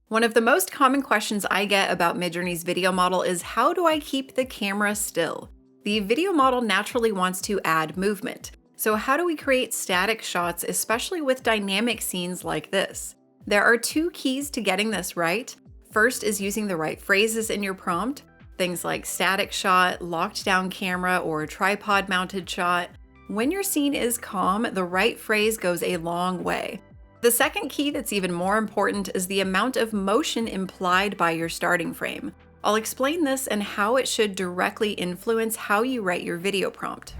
One of the most common questions I get about Midjourney's video model is how do I keep the camera still? The video model naturally wants to add movement. So how do we create static shots, especially with dynamic scenes like this? There are two keys to getting this right. First is using the right phrases in your prompt, things like static shot, locked down camera, or tripod mounted shot. When your scene is calm, the right phrase goes a long way. The second key that's even more important is the amount of motion implied by your starting frame. I'll explain this and how it should directly influence how you write your video prompt.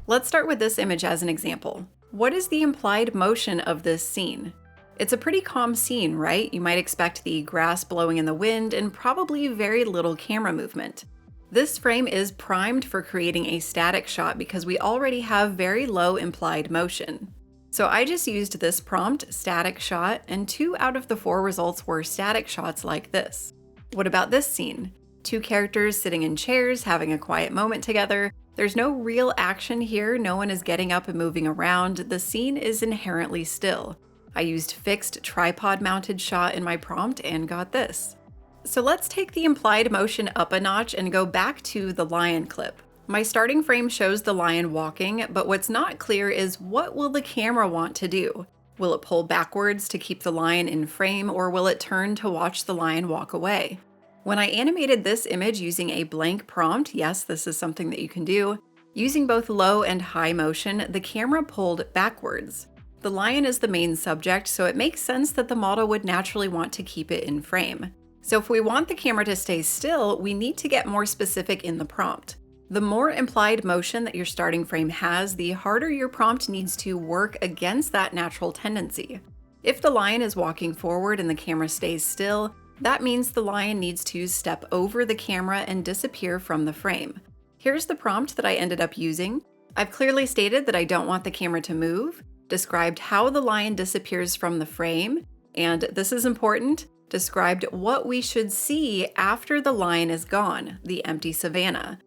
Let's start with this image as an example. What is the implied motion of this scene? It's a pretty calm scene, right? You might expect the grass blowing in the wind and probably very little camera movement. This frame is primed for creating a static shot because we already have very low implied motion. So I just used this prompt, static shot, and 2 out of the 4 results were static shots like this. What about this scene? 2 characters sitting in chairs, having a quiet moment together. There's no real action here, no one is getting up and moving around, the scene is inherently still. I used fixed tripod mounted shot in my prompt and got this. So let's take the implied motion up a notch and go back to the lion clip. My starting frame shows the lion walking, but what's not clear is what will the camera want to do? Will it pull backwards to keep the lion in frame, or will it turn to watch the lion walk away? When I animated this image using a blank prompt, yes, this is something that you can do, using both low and high motion, the camera pulled backwards. The lion is the main subject, so it makes sense that the model would naturally want to keep it in frame. So if we want the camera to stay still, we need to get more specific in the prompt. The more implied motion that your starting frame has, the harder your prompt needs to work against that natural tendency. If the lion is walking forward and the camera stays still, that means the lion needs to step over the camera and disappear from the frame. Here's the prompt that I ended up using. I've clearly stated that I don't want the camera to move, described how the lion disappears from the frame, and this is important, described what we should see after the lion is gone, the empty savanna.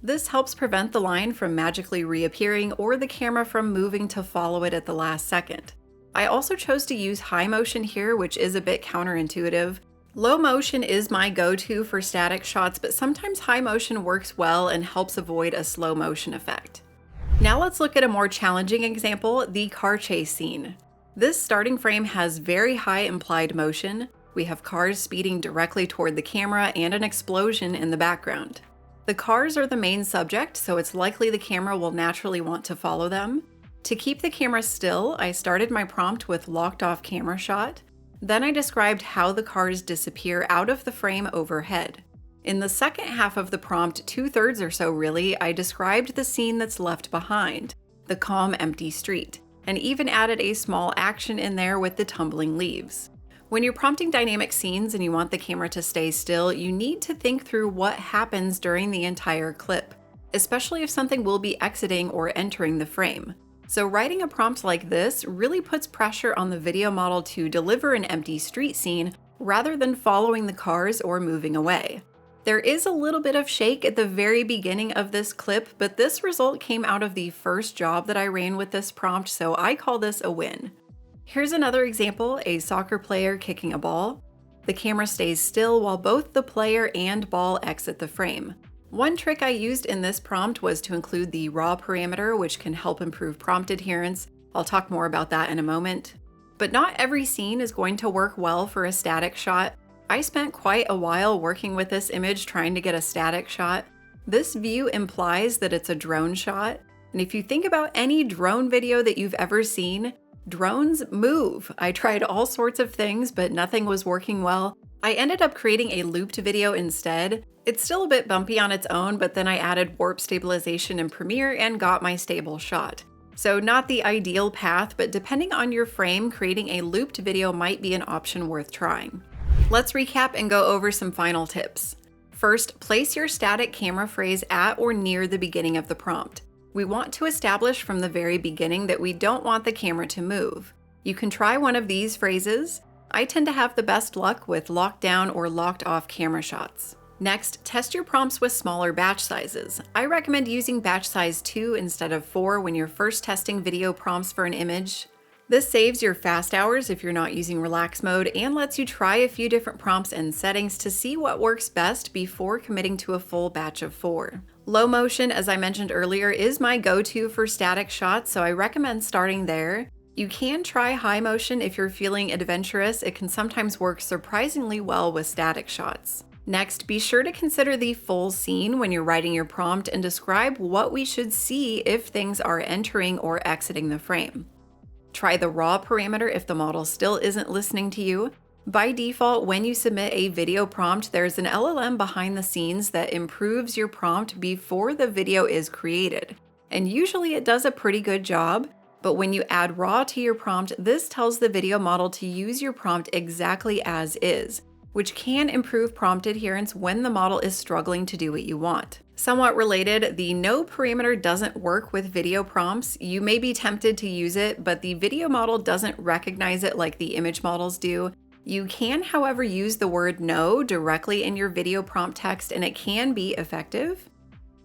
This helps prevent the lion from magically reappearing or the camera from moving to follow it at the last second. I also chose to use high motion here, which is a bit counterintuitive. Low motion is my go-to for static shots, but sometimes high motion works well and helps avoid a slow motion effect. Now let's look at a more challenging example, the car chase scene. This starting frame has very high implied motion. We have cars speeding directly toward the camera and an explosion in the background. The cars are the main subject, so it's likely the camera will naturally want to follow them. To keep the camera still, I started my prompt with locked off camera shot. Then I described how the cars disappear out of the frame overhead. In the second half of the prompt, 2/3 or so really, I described the scene that's left behind, the calm, empty street, and even added a small action in there with the tumbling leaves. When you're prompting dynamic scenes and you want the camera to stay still, you need to think through what happens during the entire clip, especially if something will be exiting or entering the frame. So writing a prompt like this really puts pressure on the video model to deliver an empty street scene rather than following the cars or moving away. There is a little bit of shake at the very beginning of this clip, but this result came out of the first job that I ran with this prompt, so I call this a win. Here's another example, a soccer player kicking a ball. The camera stays still while both the player and ball exit the frame. One trick I used in this prompt was to include the raw parameter, which can help improve prompt adherence. I'll talk more about that in a moment. But not every scene is going to work well for a static shot. I spent quite a while working with this image trying to get a static shot. This view implies that it's a drone shot, and if you think about any drone video that you've ever seen, drones move. I tried all sorts of things, but nothing was working well. I ended up creating a looped video instead. It's still a bit bumpy on its own, but then I added warp stabilization in Premiere and got my stable shot. So not the ideal path, but depending on your frame, creating a looped video might be an option worth trying. Let's recap and go over some final tips. First, place your static camera phrase at or near the beginning of the prompt. We want to establish from the very beginning that we don't want the camera to move. You can try one of these phrases. I tend to have the best luck with locked down or locked off camera shots. Next, test your prompts with smaller batch sizes. I recommend using batch size 2 instead of 4 when you're first testing video prompts for an image. This saves your fast hours if you're not using relax mode and lets you try a few different prompts and settings to see what works best before committing to a full batch of 4. Low motion, as I mentioned earlier, is my go-to for static shots, so I recommend starting there. You can try high motion if you're feeling adventurous. It can sometimes work surprisingly well with static shots. Next, be sure to consider the full scene when you're writing your prompt and describe what we should see if things are entering or exiting the frame. Try the raw parameter if the model still isn't listening to you. By default, when you submit a video prompt, there's an LLM behind the scenes that improves your prompt before the video is created. And usually it does a pretty good job, but when you add raw to your prompt, this tells the video model to use your prompt exactly as is, which can improve prompt adherence when the model is struggling to do what you want. Somewhat related, the no parameter doesn't work with video prompts. You may be tempted to use it, but the video model doesn't recognize it like the image models do. You can, however, use the word no directly in your video prompt text, and it can be effective.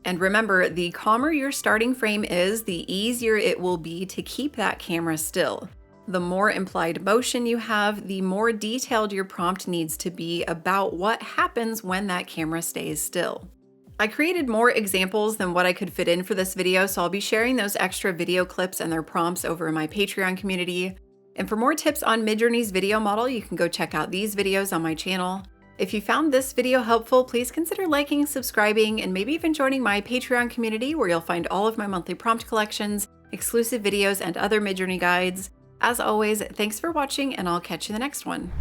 And remember, the calmer your starting frame is, the easier it will be to keep that camera still. The more implied motion you have, the more detailed your prompt needs to be about what happens when that camera stays still. I created more examples than what I could fit in for this video, so I'll be sharing those extra video clips and their prompts over in my Patreon community. And for more tips on Midjourney's video model, you can go check out these videos on my channel. If you found this video helpful, please consider liking, subscribing, and maybe even joining my Patreon community where you'll find all of my monthly prompt collections, exclusive videos, and other Midjourney guides. As always, thanks for watching, and I'll catch you in the next one.